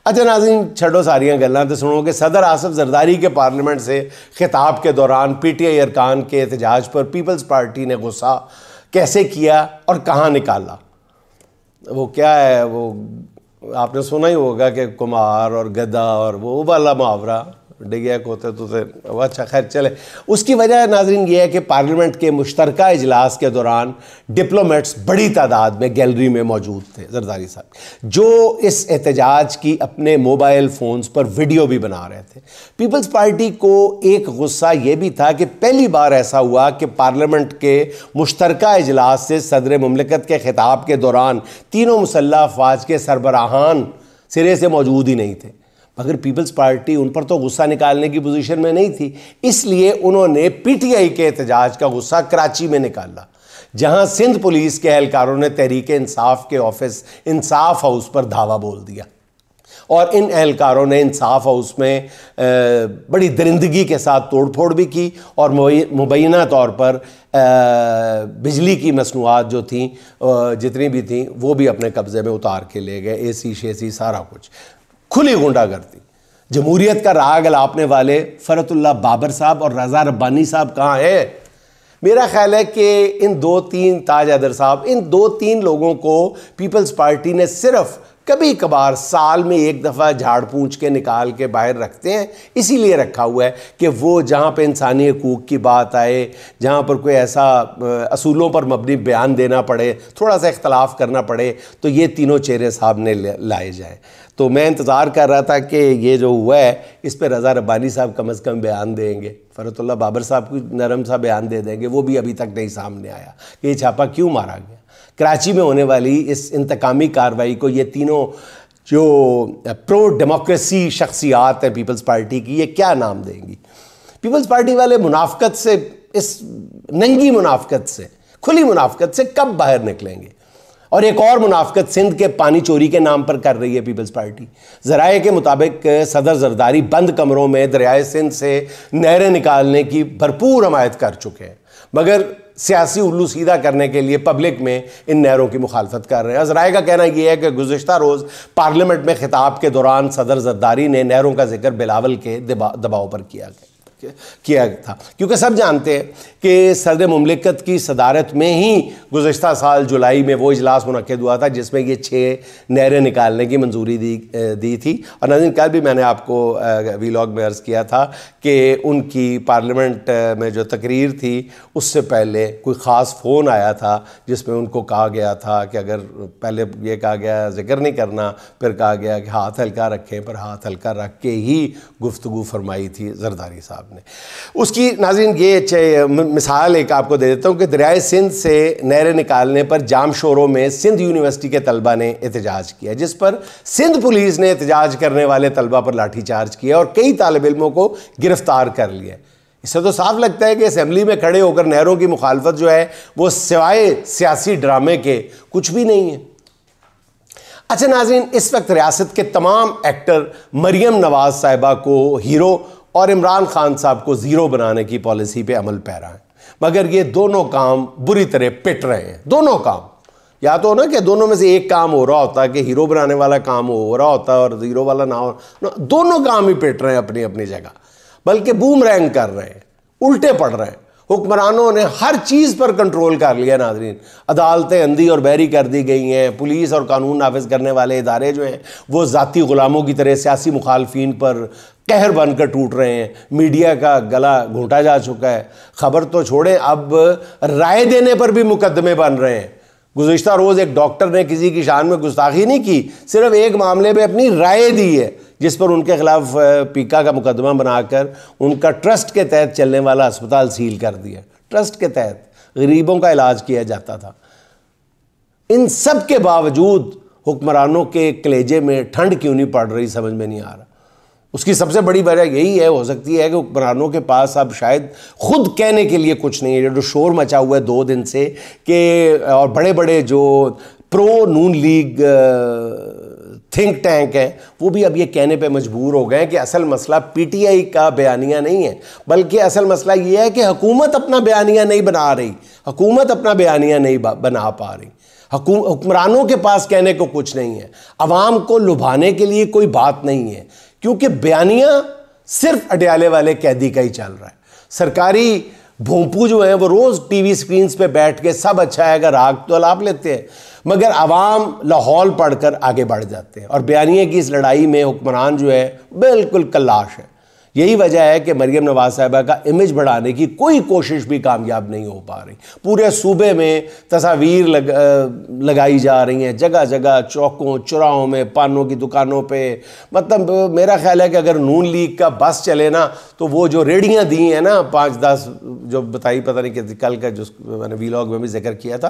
अच्छा नाज़रीन, छड़ो सारियां गल्लां तो सुनो कि सदर आसिफ जरदारी के पार्लियामेंट से खिताब के दौरान PTI अरकान के एहतजाज पर पीपल्स पार्टी ने गुस्सा कैसे किया और कहाँ निकाला। वो क्या है, वो आपने सुना ही होगा कि कुमार और गधा और वो वाला मुहावरा, डिगिया कोते तो वो, अच्छा खैर चले। उसकी वजह नाज़रीन ये है कि पार्लियामेंट के मुश्तरका इजलास के दौरान डिप्लोमेट्स बड़ी तादाद में गैलरी में मौजूद थे जरदारी साहब, जो इस एहतजाज की अपने मोबाइल फ़ोन्स पर वीडियो भी बना रहे थे। पीपल्स पार्टी को एक गुस्सा ये भी था कि पहली बार ऐसा हुआ कि पार्लियामेंट के मुश्तरका इजलास से सदर मुमलिकत के खिताब के दौरान तीनों मुसल्लह अफवाज के सरबराहान सिरे से मौजूद ही नहीं थे, मगर पीपल्स पार्टी उन पर तो गुस्सा निकालने की पोजीशन में नहीं थी, इसलिए उन्होंने PTI के एहतजाज का गुस्सा कराची में निकाला, जहां सिंध पुलिस के एहलकारों ने तहरीक इंसाफ के ऑफिस इंसाफ हाउस पर धावा बोल दिया और इन एहलकारों ने इंसाफ हाउस में बड़ी दरिंदगी के साथ तोड़फोड़ भी की और मुबैना तौर पर बिजली की मसनूआत जो थी, जितनी भी थी, वो भी अपने कब्ज़े में उतार के ले गए, AC शेसी सारा कुछ, खुली गुंडागर्दी। जमहूरियत का राग अलापने वाले फरतुल्लाह बाबर साहब और रज़ा रब्बानी साहब कहाँ हैं? मेरा ख्याल है कि इन 2-3 ताज हैदर साहब, इन 2-3 लोगों को पीपल्स पार्टी ने सिर्फ कभी कभार साल में एक दफ़ा झाड़ पूंछ के निकाल के बाहर रखते हैं, इसीलिए रखा हुआ है कि वो जहाँ पे इंसानी हकूक़ की बात आए, जहाँ पर कोई ऐसा असूलों पर मबनी बयान देना पड़े, थोड़ा सा इख्तलाफ करना पड़े, तो ये तीनों चेहरे सामने लाए जाएँ। तो मैं इंतज़ार कर रहा था कि ये जो हुआ है इस पर रज़ा रब्बानी साहब कम अज़ कम बयान देंगे, फरतुल्लाह बाबर साहब को नरम सा बयान दे देंगे, वो भी अभी तक नहीं सामने आया कि ये छापा क्यों मारा गया। कराची में होने वाली इस इंतकामी कार्रवाई को ये तीनों जो प्रो डेमोक्रेसी शख्सियात हैं पीपल्स पार्टी की, ये क्या नाम देंगी? पीपल्स पार्टी वाले मुनाफकत से, इस नंगी मुनाफकत से, खुली मुनाफकत से कब बाहर निकलेंगे? और एक और मुनाफकत सिंध के पानी चोरी के नाम पर कर रही है पीपल्स पार्टी। ज़राए के मुताबिक सदर जरदारी बंद कमरों में दरियाए सिंध से नहरें निकालने की भरपूर हमायत कर चुके हैं, मगर सियासी उल्लू सीधा करने के लिए पब्लिक में इन नहरों की मुखालफत कर रहे हैं। ज़राए का कहना यह है कि गुज़िश्ता रोज़ पार्लियामेंट में खिताब के दौरान सदर जरदारी ने नहरों का जिक्र बिलावल के दबाव पर किया था, क्योंकि सब जानते हैं कि सदर मुमलिकत की सदारत में ही गुज़श्ता साल जुलाई में वो इजलास मुनक्किद हुआ था जिसमें ये 6 नहरें निकालने की मंजूरी दी थी। और नाज़रीन, कल भी मैंने आपको वीलॉग में अर्ज़ किया था कि उनकी पार्लियामेंट में जो तकरीर थी उससे पहले कोई ख़ास फ़ोन आया था जिसमें उनको कहा गया था कि अगर पहले ये कहा गया जिक्र नहीं करना, फिर कहा गया कि हाथ हल्का रखें, पर हाथ हल्का रख के ही गुफ्तगू फरमाई थी जरदारी साहब ने। उसकी नाज़रीन ये मिसाल एक आपको दे देता हूँ कि दरियाए सिंध से नहरें निकालने पर जाम शोरों में सिंध यूनिवर्सिटी के तलबा ने एहतजाज किया, जिस पर सिंध पुलिस ने एहतजाज करने वाले तलबा पर लाठीचार्ज किया और कई तालिब इल्मों को गिरफ्तार कर लिया। इससे तो साफ लगता है कि असेंबली में खड़े होकर नहरों की मुखालफत जो है वो सिवाय सियासी ड्रामे के कुछ भी नहीं है। अच्छा नाज़रीन, इस वक्त रियासत के तमाम एक्टर मरियम नवाज साहिबा को हीरो और इमरान खान साहब को ज़ीरो बनाने की पॉलिसी पे अमल पैरा है, मगर ये दोनों काम बुरी तरह पिट रहे हैं। दोनों काम, या तो ना कि दोनों में से एक काम हो रहा होता कि हीरो बनाने वाला काम हो रहा होता और ज़ीरो वाला ना हो, दोनों काम ही पिट रहे हैं अपनी अपनी जगह, बल्कि बूमरैंग कर रहे हैं, उल्टे पड़ रहे हैं। हुक्मरानों ने हर चीज़ पर कंट्रोल कर लिया नाज़रीन, अदालतें अंधी और बहरी कर दी गई हैं, पुलिस और कानून नाफिज करने वाले इदारे जो हैं वो ज़ाती ग़ुलामों की तरह सियासी मुखालफिन पर कहर बनकर टूट रहे हैं, मीडिया का गला घोंटा जा चुका है। ख़बर तो छोड़ें, अब राय देने पर भी मुकदमे बन रहे हैं। गुज़िश्ता रोज़ एक डॉक्टर ने किसी की शान में गुस्ताखी नहीं की, सिर्फ एक मामले में अपनी राय दी है जिस पर उनके खिलाफ पीका का मुकदमा बनाकर उनका ट्रस्ट के तहत चलने वाला अस्पताल सील कर दिया। ट्रस्ट के तहत गरीबों का इलाज किया जाता था। इन सब के बावजूद हुक्मरानों के कलेजे में ठंड क्यों नहीं पड़ रही समझ में नहीं आ रहा। उसकी सबसे बड़ी वजह यही है, हो सकती है कि हुक्मरानों के पास अब शायद खुद कहने के लिए कुछ नहीं है। जो शोर मचा हुआ है 2 दिन से कि और बड़े बड़े जो प्रो नून लीग थिंक टैंक है वो भी अब ये कहने पे मजबूर हो गए कि असल मसला PTI का बयानिया नहीं है, बल्कि असल मसला ये है कि हुकूमत अपना बयानिया नहीं बना रही, हुकूमत अपना बयानिया नहीं बना पा रही। हुक्मरानों के पास कहने को कुछ नहीं है, अवाम को लुभाने के लिए कोई बात नहीं है, क्योंकि बयानिया सिर्फ अडयाले वाले कैदी का ही चल रहा है। सरकारी भोंपू जो है वो रोज़ टीवी स्क्रीन्स पे बैठ के सब अच्छा है अगर आग तो अलाप लेते हैं, मगर अवाम लाहौल पढ़कर आगे बढ़ जाते हैं। और बयानिया की इस लड़ाई में हुक्मरान जो है बिल्कुल कल्लाश है। यही वजह है कि मरियम नवाज साहिबा का इमेज बढ़ाने की कोई कोशिश भी कामयाब नहीं हो पा रही। पूरे सूबे में तस्वीर लगाई जा रही हैं, जगह जगह चौकों चौराहों में, पानों की दुकानों पे। मतलब मेरा ख्याल है कि अगर नून लीग का बस चले ना तो वो जो रेडियाँ दी हैं ना 5-10 जो बताई, पता नहीं कि कल का जो मैंने वीलॉग में भी जिक्र किया था,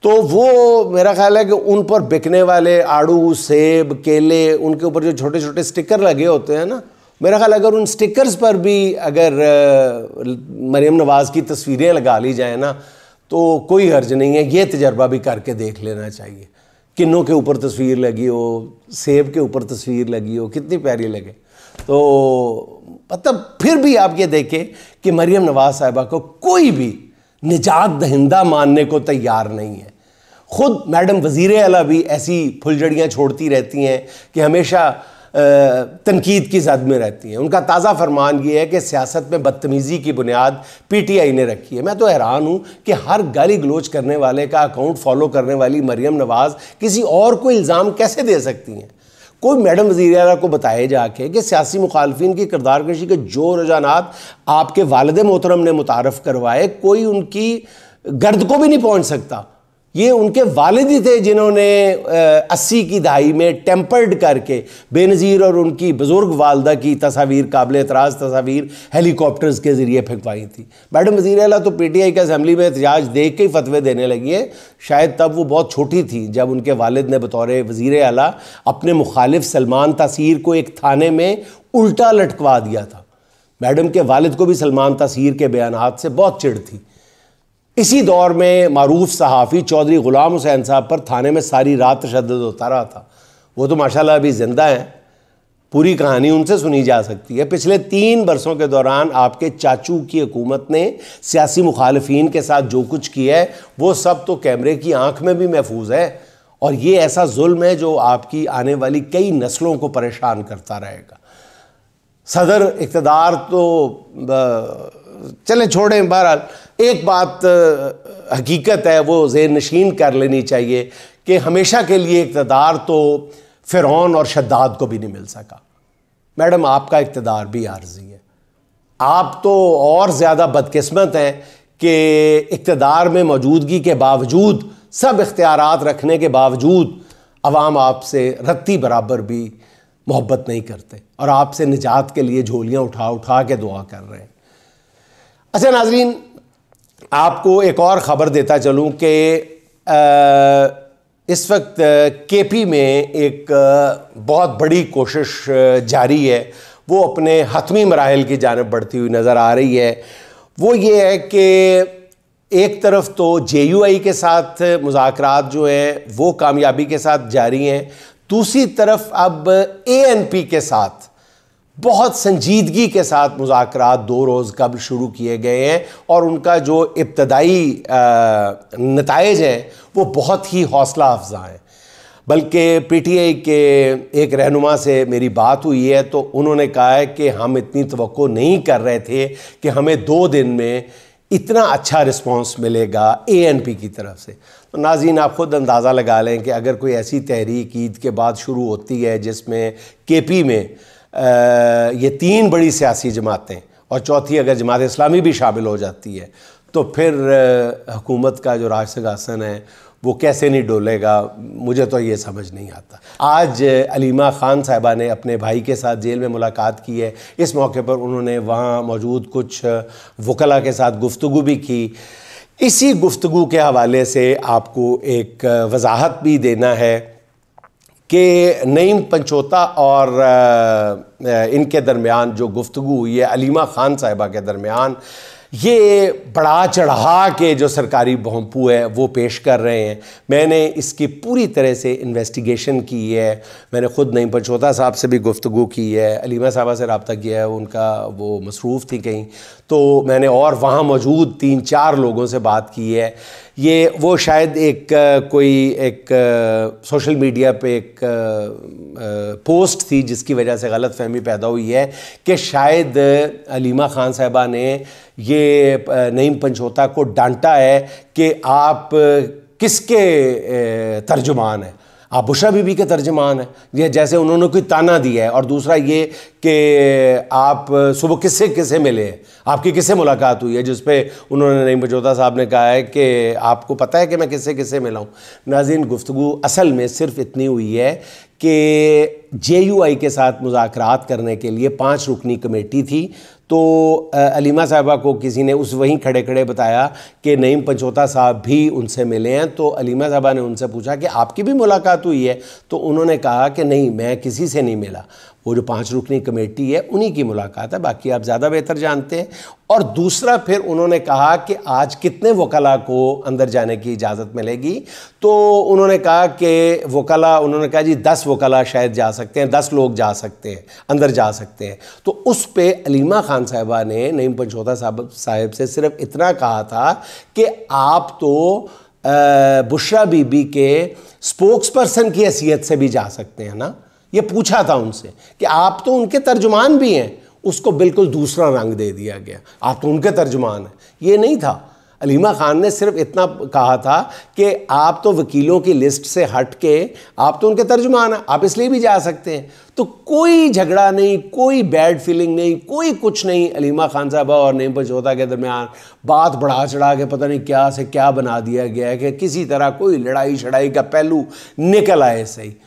तो वो मेरा ख्याल है कि उन पर बिकने वाले आड़ू, सेब, केले, उनके ऊपर जो छोटे छोटे स्टिकर लगे होते हैं ना, मेरा ख्याल अगर उन स्टिकर्स पर भी अगर मरियम नवाज़ की तस्वीरें लगा ली जाए ना तो कोई हर्ज नहीं है। ये तजर्बा भी करके देख लेना चाहिए। किन्नों के ऊपर तस्वीर लगी हो, सेब के ऊपर तस्वीर लगी हो, कितनी प्यारी लगे। तो मतलब फिर भी आप ये देखें कि मरियम नवाज़ साहिबा को कोई भी निजात दहिंदा मानने को तैयार नहीं है। ख़ुद मैडम वज़ीर आला भी ऐसी फुलझड़ियाँ छोड़ती रहती हैं कि हमेशा तनकीद की जद में रहती हैं। उनका ताज़ा फरमान ये है कि सियासत में बदतमीज़ी की बुनियाद PTI ने रखी है। मैं तो हैरान हूँ कि हर गाली गलोच करने वाले का अकाउंट फॉलो करने वाली मरियम नवाज़ किसी और को इल्ज़ाम कैसे दे सकती हैं। कोई मैडम वज़ीर आला को बताए जाके कि सियासी मुखालफिन की किरदार कशी के जो रुझानात आपके वालिद मोहतरम ने मुतारफ़ करवाए, कोई उनकी गर्द को भी नहीं पहुँच सकता। ये उनके वालिद ही थे जिन्होंने 80 की दहाई में टेम्पर्ड करके बेनज़ीर और उनकी बुज़ुर्ग वालदा की तस्वीर, काबिल एतराज़ तस्वीर हेलीकॉप्टर्स के ज़रिए फेंकवाई थी। मैडम वज़ीर आला तो PTI के असम्बली में एहतजाज देख के ही फतवे देने लगी है। शायद तब वो बहुत छोटी थी जब उनके वालिद ने बतौर वज़ीर आला अपने मुखालिफ सलमान तासीर को एक थाने में उल्टा लटकवा दिया था। मैडम के वालिद को भी सलमान तासीर के बयानात से बहुत चिढ़ थी। इसी दौर में मारूफ सहाफ़ी चौधरी ग़ुलाम हुसैन साहब पर थाने में सारी रात तशद्दुद होता रहा था। वो तो माशाल्लाह अभी ज़िंदा हैं, पूरी कहानी उनसे सुनी जा सकती है। पिछले 3 बरसों के दौरान आपके चाचू की हुकूमत ने सियासी मुखालफीन के साथ जो कुछ किया है वो सब तो कैमरे की आंख में भी महफूज है। और ये ऐसा जुल्म है जो आपकी आने वाली कई नस्लों को परेशान करता रहेगा। सदर इक़्तिदार तो चले छोड़ें, बहरहाल एक बात हकीकत है वो ज़ेहन नशीन कर लेनी चाहिए कि हमेशा के लिए इक़्तिदार तो फ़िरौन और शद्दाद को भी नहीं मिल सका। मैडम आपका इक़्तिदार भी आर्जी है। आप तो और ज़्यादा बदकिस्मत हैं कि इक़्तिदार में मौजूदगी के बावजूद, सब इख्तियारात रखने के बावजूद अवाम आपसे रत्ती बराबर भी मोहब्बत नहीं करते और आपसे निजात के लिए झोलियाँ उठा उठा के दुआ कर रहे हैं। अच्छा नाज़रीन, आपको एक और ख़बर देता चलूँ कि इस वक्त KP में एक बहुत बड़ी कोशिश जारी है, वो अपने हतमी मराहिल की जानिब बढ़ती हुई नज़र आ रही है। वो ये है कि एक तरफ तो JUI के साथ मुज़ाकरात जो हैं वो कामयाबी के साथ जारी हैं, दूसरी तरफ अब ANP के साथ बहुत संजीदगी के साथ मुज़ाकरात 2 रोज़ कबल शुरू किए गए हैं और उनका जो इब्तदाई नताइज हैं वो बहुत ही हौसला अफजा हैं। बल्कि PTI के एक रहनुमा से मेरी बात हुई है तो उन्होंने कहा है कि हम इतनी तवक्को नहीं कर रहे थे कि हमें 2 दिन में इतना अच्छा रिस्पॉन्स मिलेगा ANP की तरफ से। तो नाज़रीन आप ख़ुद अंदाज़ा लगा लें कि अगर कोई ऐसी तहरीक ईद के बाद शुरू होती है जिसमें KP में ये 3 बड़ी सियासी जमातें और चौथी अगर जमात इस्लामी भी शामिल हो जाती है तो फिर हुकूमत का जो राज सिंहासन है वो कैसे नहीं डोलेगा, मुझे तो ये समझ नहीं आता। आज अलीमा ख़ान साहिबा ने अपने भाई के साथ जेल में मुलाकात की है। इस मौके पर उन्होंने वहाँ मौजूद कुछ वकला के साथ गुफ्तगू भी की। इसी गुफ्तगू के हवाले से आपको एक वजाहत भी देना है कि नईम पंचोता और इनके दरमियान जो गुफ्तगू हुई है अलीमा ख़ान साहिबा के दरमियान, ये बढ़ा चढ़ा के जो सरकारी भोंपू है वो पेश कर रहे हैं। मैंने इसकी पूरी तरह से इन्वेस्टिगेशन की है। मैंने ख़ुद नईम पंचोता साहब से भी गुफ्तगू की है, अलीमा साहबा से रब्ता किया है, उनका वो मसरूफ़ थी कहीं, तो मैंने और वहाँ मौजूद 3-4 लोगों से बात की है। ये वो शायद एक सोशल मीडिया पे एक पोस्ट थी जिसकी वजह से गलत फहमी पैदा हुई है कि शायद अलीमा खान साहिबा ने ये नईम पंचोता को डांटा है कि आप किसके तर्जुमान हैं, आप बुशरा बीबी के तर्जुमान हैं, ये जैसे उन्होंने कोई ताना दिया है। और दूसरा ये कि आप सुबह किससे किससे मिले हैं, आपकी किससे मुलाकात हुई है, जिस पे उन्होंने नईम पंचोता साहब ने कहा है कि आपको पता है कि मैं किससे किससे मिला हूँ। नाज़रीन, गुफ्तगू असल में सिर्फ इतनी हुई है कि JUI के साथ मुज़ाकरात करने के लिए 5 रुकनी कमेटी थी। तो अलीमा साहिबा को किसी ने उस वहीं खड़े खड़े बताया कि नईम पंचोता साहब भी उनसे मिले हैं। तो अलीमा साहिबा ने उनसे पूछा कि आपकी भी मुलाकात हुई है, तो उन्होंने कहा कि नहीं, मैं किसी से नहीं मिला, वो जो 5 रुकनी कमेटी है उन्हीं की मुलाकात है, बाकी आप ज़्यादा बेहतर जानते हैं। और दूसरा फिर उन्होंने कहा कि आज कितने वकला को अंदर जाने की इजाज़त मिलेगी, तो उन्होंने कहा कि वकला, उन्होंने कहा जी 10 वकला शायद जा सकते हैं, 10 लोग जा सकते हैं, अंदर जा सकते हैं। तो उस पे अलीमा खान साहिबा ने नईम पंचोता साहब से सिर्फ इतना कहा था कि आप तो बुशरा बीबी के स्पोक्स पर्सन की हैसियत से भी जा सकते हैं ना। ये पूछा था उनसे कि आप तो उनके तर्जुमान भी हैं, उसको बिल्कुल दूसरा रंग दे दिया गया, आप तो उनके तर्जुमान हैं। ये नहीं था। अलीमा खान ने सिर्फ इतना कहा था कि आप तो वकीलों की लिस्ट से हट के आप तो उनके तर्जुमान हैं, आप इसलिए भी जा सकते हैं। तो कोई झगड़ा नहीं, कोई बैड फीलिंग नहीं, कोई कुछ नहीं अलीमा खान साहबा और नईम पंचोता के दरमियान। बात बढ़ा चढ़ा के पता नहीं क्या से क्या बना दिया गया है कि किसी तरह कोई लड़ाई शड़ाई का पहलू निकल आए सही।